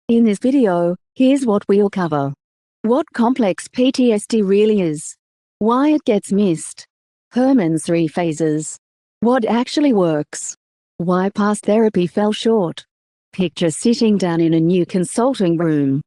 In this video, here's what we'll cover. What complex PTSD really is. Why it gets missed. Herman's 3 phases. What actually works. Why past therapy fell short. Picture sitting down in a new consulting room.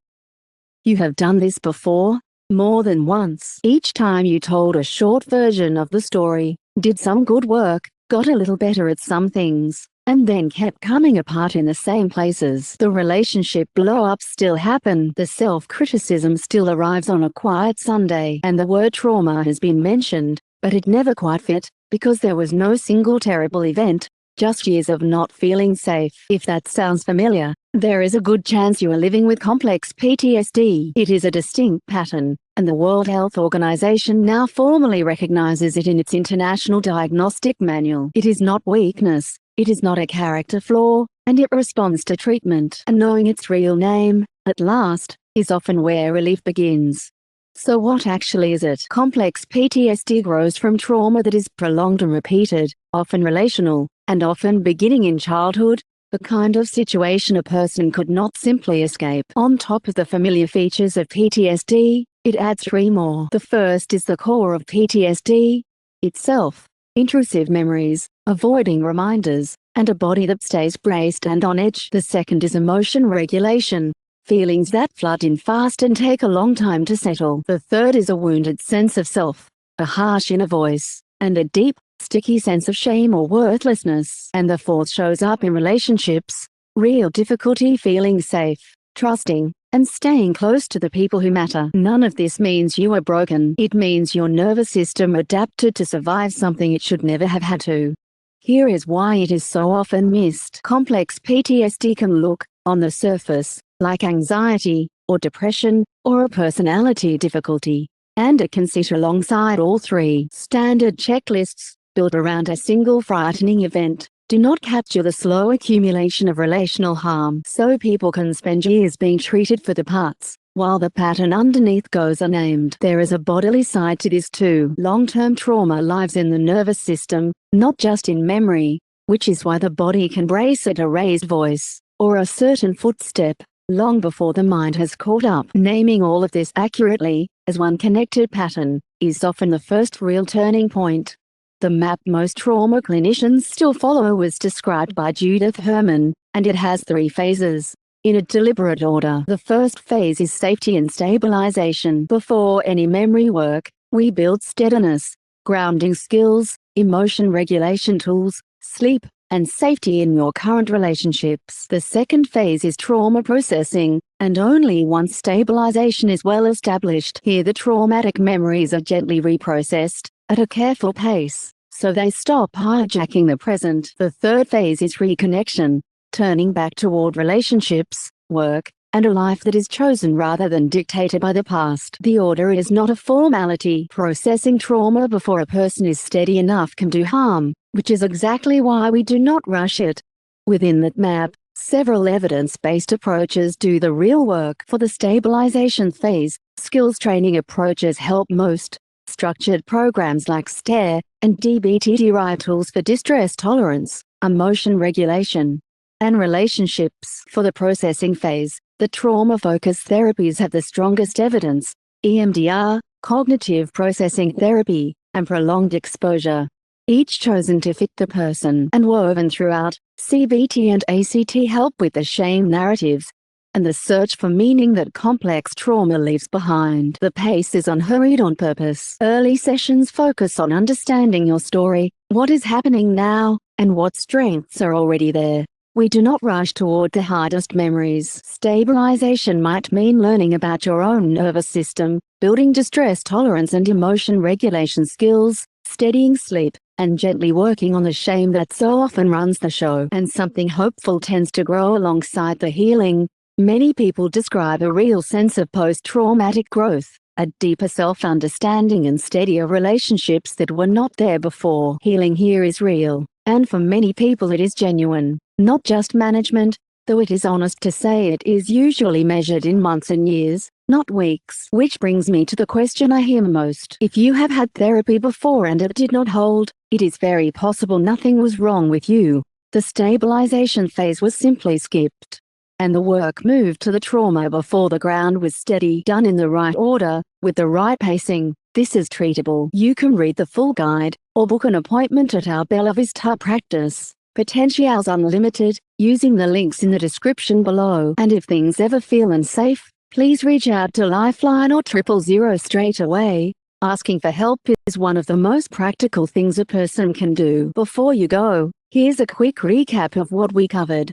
You have done this before, more than once. Each time you told a short version of the story, did some good work, got a little better at some things, and then kept coming apart in the same places. The relationship blow-ups still happen, the self-criticism still arrives on a quiet Sunday, and the word trauma has been mentioned, but it never quite fit, because there was no single terrible event, just years of not feeling safe. If that sounds familiar, there is a good chance you are living with complex PTSD. It is a distinct pattern, and the World Health Organization now formally recognizes it in its International Diagnostic Manual. It is not weakness, it is not a character flaw, and it responds to treatment. And knowing its real name, at last, is often where relief begins. So what actually is it? Complex PTSD grows from trauma that is prolonged and repeated, often relational, and often beginning in childhood, the kind of situation a person could not simply escape. On top of the familiar features of PTSD, it adds 3 more. The first is the core of PTSD itself. Intrusive memories, avoiding reminders, and a body that stays braced and on edge. The second is emotion regulation. Feelings that flood in fast and take a long time to settle. The third is a wounded sense of self, a harsh inner voice, and a deep, sticky sense of shame or worthlessness. And the fourth shows up in relationships, real difficulty feeling safe, trusting, and staying close to the people who matter. None of this means you are broken. It means your nervous system adapted to survive something it should never have had to. Here is why it is so often missed. Complex PTSD can look, on the surface, like anxiety, or depression, or a personality difficulty, and it can sit alongside all 3. Standard checklists, built around a single frightening event, do not capture the slow accumulation of relational harm. So people can spend years being treated for the parts, while the pattern underneath goes unnamed. There is a bodily side to this too. Long-term trauma lives in the nervous system, not just in memory, which is why the body can brace at a raised voice, or a certain footstep, long before the mind has caught up. Naming all of this accurately, as one connected pattern, is often the first real turning point. The map most trauma clinicians still follow was described by Judith Herman, and it has 3 phases, in a deliberate order. The first phase is safety and stabilization. Before any memory work, we build steadiness, grounding skills, emotion regulation tools, sleep, and safety in your current relationships. The second phase is trauma processing, and only once stabilization is well established. Here the traumatic memories are gently reprocessed, at a careful pace, so they stop hijacking the present. The third phase is reconnection, turning back toward relationships, work, and a life that is chosen rather than dictated by the past. The order is not a formality. Processing trauma before a person is steady enough can do harm, which is exactly why we do not rush it. Within that map, several evidence-based approaches do the real work. For the stabilization phase, skills training approaches help most. Structured programs like STARE and DBT derive tools for distress tolerance, emotion regulation, and relationships. For the processing phase, the trauma-focused therapies have the strongest evidence: EMDR, cognitive processing therapy, and prolonged exposure. Each chosen to fit the person. And woven throughout, CBT and ACT help with the shame narratives and the search for meaning that complex trauma leaves behind. The pace is unhurried on purpose. Early sessions focus on understanding your story, what is happening now, and what strengths are already there. We do not rush toward the hardest memories. Stabilization might mean learning about your own nervous system, building distress tolerance and emotion regulation skills, steadying sleep, and gently working on the shame that so often runs the show. And something hopeful tends to grow alongside the healing. Many people describe a real sense of post-traumatic growth, a deeper self-understanding and steadier relationships that were not there before. Healing here is real, and for many people it is genuine, not just management, though it is honest to say it is usually measured in months and years, not weeks. Which brings me to the question I hear most. If you have had therapy before and it did not hold, it is very possible nothing was wrong with you. The stabilization phase was simply skipped. and the work moved to the trauma before the ground was steady, done in the right order, with the right pacing. This is treatable. You can read the full guide, or book an appointment at our Bella Vista practice, Potentialz Unlimited, using the links in the description below. And if things ever feel unsafe, please reach out to Lifeline or 000 straight away. Asking for help is one of the most practical things a person can do. Before you go, here's a quick recap of what we covered.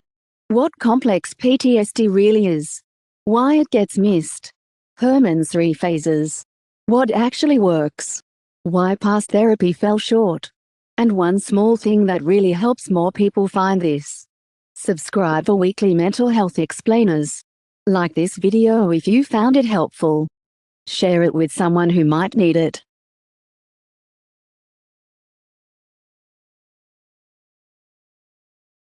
What complex PTSD really is. Why it gets missed. Herman's 3 phases. What actually works. Why past therapy fell short. And one small thing that really helps more people find this. Subscribe for weekly mental health explainers. Like this video if you found it helpful. Share it with someone who might need it.